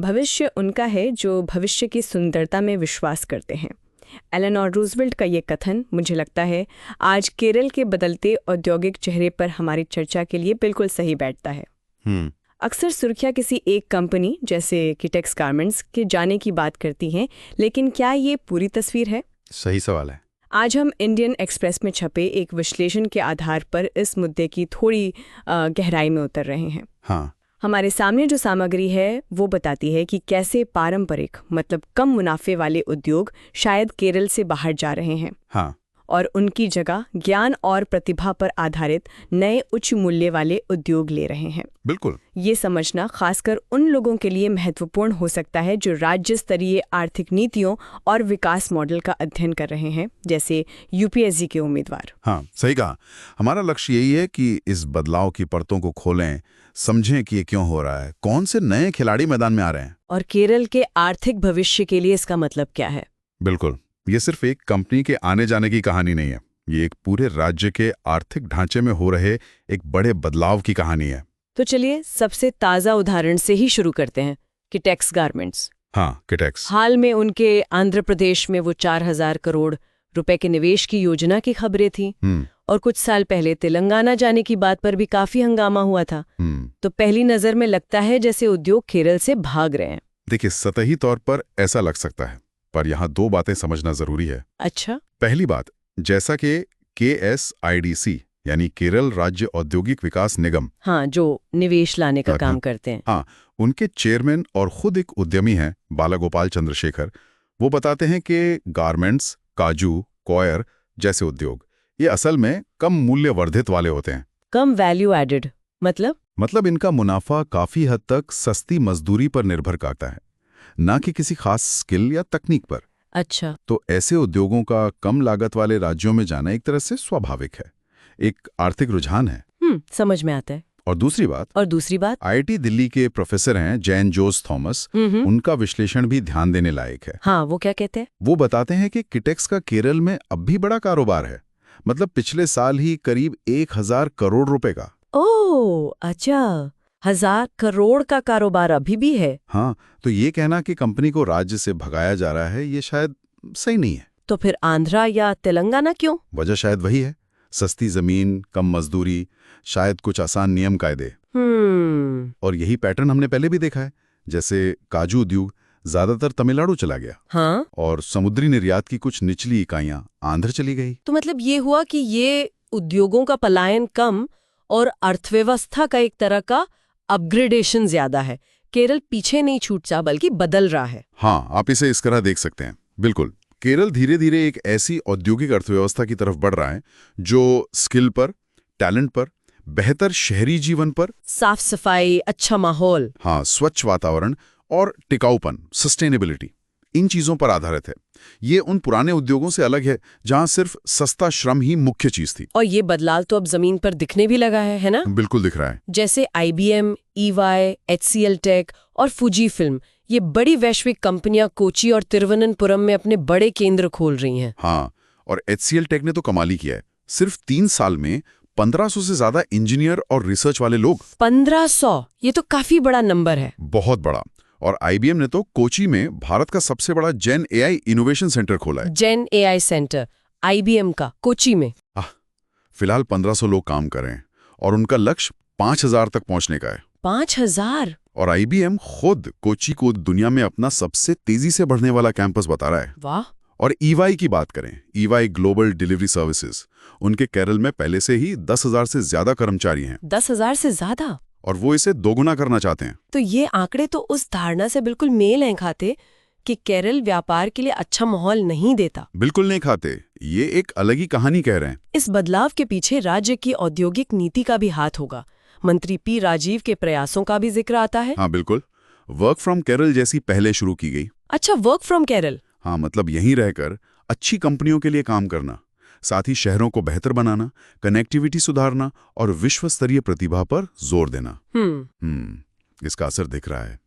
भविष्य उनका है जो भविष्य की सुंदरता में विश्वास करते हैं। एलेनोर रूजवेल्ट का ये कथन मुझे लगता है आज केरल के बदलते औद्योगिक चेहरे पर हमारी चर्चा के लिए बिल्कुल सही बैठता है। अक्सर सुर्खियां किसी एक कंपनी जैसे किटेक्स गारमेंट्स के जाने की बात करती हैं, लेकिन क्या ये पूरी तस्वीर है? सही सवाल है। आज हम इंडियन एक्सप्रेस में छपे एक विश्लेषण के आधार पर इस मुद्दे की थोड़ी गहराई में उतर रहे हैं। हाँ। हमारे सामने जो सामग्री है वो बताती है कि कैसे पारंपरिक मतलब कम मुनाफे वाले उद्योग शायद केरल से बाहर जा रहे हैं। हाँ। और उनकी जगह ज्ञान और प्रतिभा पर आधारित नए उच्च मूल्य वाले उद्योग ले रहे हैं। बिल्कुल। ये समझना खासकर उन लोगों के लिए महत्वपूर्ण हो सकता है जो राज्य स्तरीय आर्थिक नीतियों और विकास मॉडल का अध्ययन कर रहे हैं, जैसे यूपीएससी के उम्मीदवार। हाँ, सही कहा। हमारा लक्ष्य यही है कि इस बदलाव की परतों को खोलें, समझें कि ये क्यों हो रहा है, कौन से नए खिलाड़ी मैदान में आ रहे हैं, और केरल के आर्थिक भविष्य के लिए इसका मतलब क्या है। बिल्कुल। ये सिर्फ एक कंपनी के आने जाने की कहानी नहीं है, ये एक पूरे राज्य के आर्थिक ढांचे में हो रहे एक बड़े बदलाव की कहानी है। तो चलिए सबसे ताज़ा उदाहरण से ही शुरू करते हैं, किटेक्स गारमेंट्स। हाँ, किटेक्स। हाल में उनके आंध्र प्रदेश में वो 4,000 करोड़ रुपए के निवेश की योजना की खबरें थी, और कुछ साल पहले तेलंगाना जाने की बात पर भी काफी हंगामा हुआ था। तो पहली नजर में लगता है जैसे उद्योग केरल से भाग रहे हैं। देखिए, सतही तौर पर ऐसा लग सकता है, पर यहाँ दो बातें समझना जरूरी है। अच्छा। पहली बात, जैसा कि KSIDC यानी केरल राज्य औद्योगिक विकास निगम, हाँ, जो निवेश लाने का काम करते हैं, हाँ, उनके चेयरमैन और खुद एक उद्यमी हैं बालागोपाल चंद्रशेखर। वो बताते हैं कि गारमेंट्स, काजू, कॉयर जैसे उद्योग ये असल में कम मूल्य वर्धित वाले होते हैं। कम वैल्यू एडेड मतलब इनका मुनाफा काफी हद तक सस्ती मजदूरी पर निर्भर करता है, ना कि किसी खास स्किल या तकनीक पर। अच्छा। तो ऐसे उद्योगों का कम लागत वाले राज्यों में जाना एक तरह से स्वाभाविक है, एक आर्थिक रुझान है। समझ में आता है। और दूसरी बात IIT दिल्ली के प्रोफेसर हैं जैन जोस थॉमस, उनका विश्लेषण भी ध्यान देने लायक है। हाँ, वो क्या कहते हैं? वो बताते हैं कि किटेक्स का केरल में अब भी बड़ा कारोबार है, मतलब पिछले साल ही करीब 1,000 करोड़ रुपए का। ओह अच्छा, 1,000 करोड़ का कारोबार अभी भी है। हाँ, तो ये कहना कि कंपनी को राज्य से भगाया जा रहा है ये शायद सही नहीं है। तो फिर आंध्रा या तेलंगाना क्यों? वजह शायद वही है, सस्ती जमीन, कम मजदूरी, शायद कुछ आसान नियम कायदे। और यही पैटर्न हमने पहले भी देखा है, जैसे काजू उद्योग ज्यादातर तमिलनाडु चला गया। हाँ? और समुद्री निर्यात की कुछ निचली इकाइयां आंध्र चली गई। तो मतलब ये हुआ कि ये उद्योगों का पलायन कम और अर्थव्यवस्था का एक तरह का अपग्रेडेशन ज्यादा है। केरल पीछे नहीं छूटा बल्कि बदल रहा है। हाँ, आप इसे इस तरह देख सकते हैं। बिल्कुल, केरल धीरे धीरे एक ऐसी औद्योगिक अर्थव्यवस्था की तरफ बढ़ रहा है जो स्किल पर, टैलेंट पर, बेहतर शहरी जीवन पर, साफ सफाई, अच्छा माहौल, हाँ, स्वच्छ वातावरण और टिकाऊपन, सस्टेनेबिलिटी, इन चीजों पर आधारित है। ये उन पुराने उद्योगों से अलग है जहां सिर्फ सस्ता श्रम ही मुख्य चीज थी। और ये बदलाव तो अब जमीन पर दिखने भी लगा है ना? बिल्कुल दिख रहा है। जैसे IBM, EY, HCL टेक और फुजी फिल्म, ये बड़ी वैश्विक कंपनियां कोची और तिरुवनंतपुरम में अपने बड़े केंद्र खोल रही हैं। हाँ, और HCL टेक ने तो कमाल ही किया है। सिर्फ 3 साल में 1500 से ज्यादा इंजीनियर और रिसर्च वाले लोग। 1500, ये तो काफी बड़ा नंबर है। बहुत बड़ा। और IBM ने तो कोची में भारत का सबसे बड़ा जेन AI इनोवेशन सेंटर खोला है। जेन AI सेंटर IBM का कोची में। फिलहाल 1500 लोग काम कर रहे हैं और उनका लक्ष्य 5000 तक पहुंचने का है। 5000? और IBM खुद कोची को दुनिया में अपना सबसे तेजी से बढ़ने वाला कैंपस बता रहा है। वाह। और EY की बात करें, EY ग्लोबल डिलीवरी सर्विसेज, उनके केरल में पहले से ही 10,000 से ज्यादा कर्मचारी हैं। 10,000 से ज्यादा? और वो इसे दोगुना करना चाहते हैं। तो ये आंकड़े तो उस धारणा से बिल्कुल मेल नहीं खाते कि केरल व्यापार के लिए अच्छा माहौल नहीं देता। बिल्कुल नहीं खाते, ये एक अलग ही कहानी कह रहे हैं। इस बदलाव के पीछे राज्य की औद्योगिक नीति का भी हाथ होगा। मंत्री P राजीव के प्रयासों का भी जिक्र आता है। हाँ बिल्कुल, वर्क फ्रॉम केरल जैसी पहले शुरू की गई। अच्छा, वर्क फ्रॉम केरल। हाँ, मतलब यहीं रहकर अच्छी कंपनियों के लिए काम करना, साथ ही शहरों को बेहतर बनाना, कनेक्टिविटी सुधारना और विश्व स्तरीय प्रतिभा पर जोर देना। इसका असर दिख रहा है।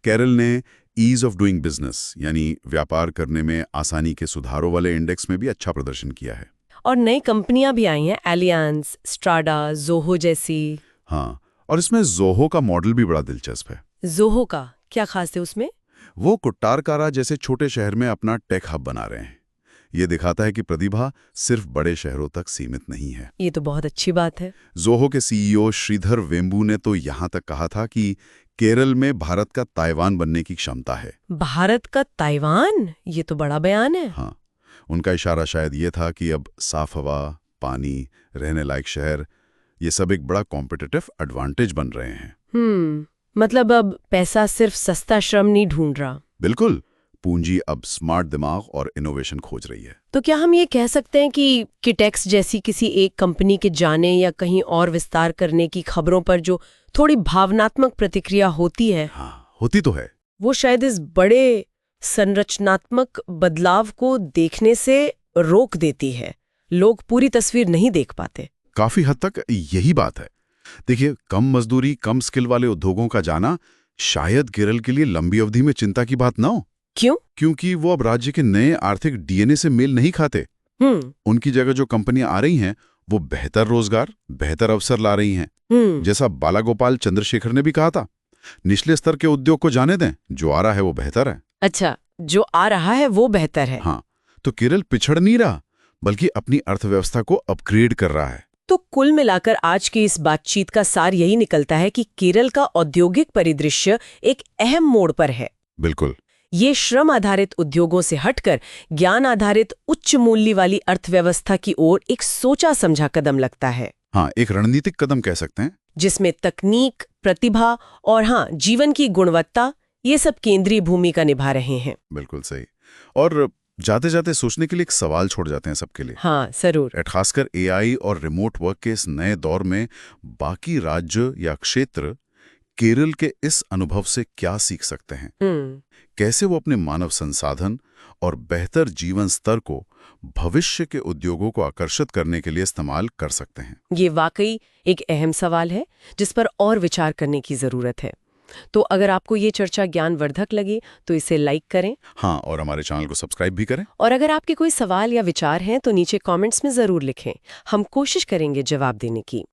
केरल ने ईज ऑफ डूइंग बिजनेस यानी व्यापार करने में आसानी के सुधारों वाले इंडेक्स में भी अच्छा प्रदर्शन किया है। और नई कंपनियां भी आई हैं, एलियांस, स्ट्राडा, जोहो जैसी। हाँ, और इसमें जोहो का मॉडल भी बड़ा दिलचस्प है। जोहो का क्या खास है उसमें? वो कुट्टारकारा जैसे छोटे शहर में अपना टेक हब बना रहे हैं। ये दिखाता है कि प्रतिभा सिर्फ बड़े शहरों तक सीमित नहीं है। ये तो बहुत अच्छी बात है। जोहो के सीईओ श्रीधर वेम्बू ने तो यहाँ तक कहा था कि केरल में भारत का ताइवान बनने की क्षमता है। भारत का ताइवान? ये तो बड़ा बयान है। हाँ, उनका इशारा शायद ये था कि अब साफ हवा, पानी, रहने लायक शहर, ये सब एक बड़ा कॉम्पिटिटिव एडवांटेज बन रहे हैं। मतलब अब पैसा सिर्फ सस्ता श्रम नहीं ढूंढ रहा। बिल्कुल, पूंजी अब स्मार्ट दिमाग और इनोवेशन खोज रही है। तो क्या हम ये कह सकते हैं कि किटेक्स जैसी किसी एक कंपनी के जाने या कहीं और विस्तार करने की खबरों पर जो थोड़ी भावनात्मक प्रतिक्रिया होती है, हाँ, होती तो है, वो शायद इस बड़े संरचनात्मक बदलाव को देखने से रोक देती है। लोग पूरी तस्वीर नहीं देख पाते। काफी हद तक यही बात है। देखिए, कम मजदूरी, कम स्किल वाले उद्योगों का जाना शायद केरल के लिए लंबी अवधि में चिंता की बात ना हो। क्यों? क्योंकि वो अब राज्य के नए आर्थिक डीएनए से मेल नहीं खाते। उनकी जगह जो कंपनियां आ रही हैं वो बेहतर रोजगार, बेहतर अवसर ला रही हैं। जैसा बालागोपाल चंद्रशेखर ने भी कहा था, निचले स्तर के उद्योग को जाने दें, जो आ रहा है वो बेहतर है। अच्छा, जो आ रहा है वो बेहतर है। हाँ, तो केरल पिछड़ नहीं रहा, बल्कि अपनी अर्थव्यवस्था को अपग्रेड कर रहा है। तो कुल मिलाकर आज की इस बातचीत का सार यही निकलता है कि केरल का औद्योगिक परिदृश्य एक अहम मोड़ पर है। बिल्कुल। ये श्रम आधारित उद्योगों से हटकर ज्ञान आधारित उच्च मूल्य वाली अर्थव्यवस्था की ओर एक सोचा समझा कदम लगता है। हाँ, एक रणनीतिक कदम कह सकते हैं, जिसमें तकनीक, प्रतिभा और जीवन की गुणवत्ता, ये सब केंद्रीय भूमिका निभा रहे हैं। बिल्कुल सही। और जाते जाते सोचने के लिए एक सवाल छोड़ जाते हैं सबके लिए। हाँ, जरूर। खासकर एआई और रिमोट वर्क के इस नए दौर में बाकी राज्य या क्षेत्र केरल के इस अनुभव से क्या सीख सकते हैं? कैसे वो अपने मानव संसाधन और बेहतर जीवन स्तर को भविष्य के उद्योगों को आकर्षित करने के लिए इस्तेमाल कर सकते हैं? ये वाकई एक अहम सवाल है जिस पर और विचार करने की जरूरत है। तो अगर आपको ये चर्चा ज्ञानवर्धक लगे तो इसे लाइक करें। हाँ, और हमारे चैनल को सब्सक्राइब भी करें। और अगर आपके कोई सवाल या विचार हैं तो नीचे कमेंट्स में जरूर लिखें। हम कोशिश करेंगे जवाब देने की।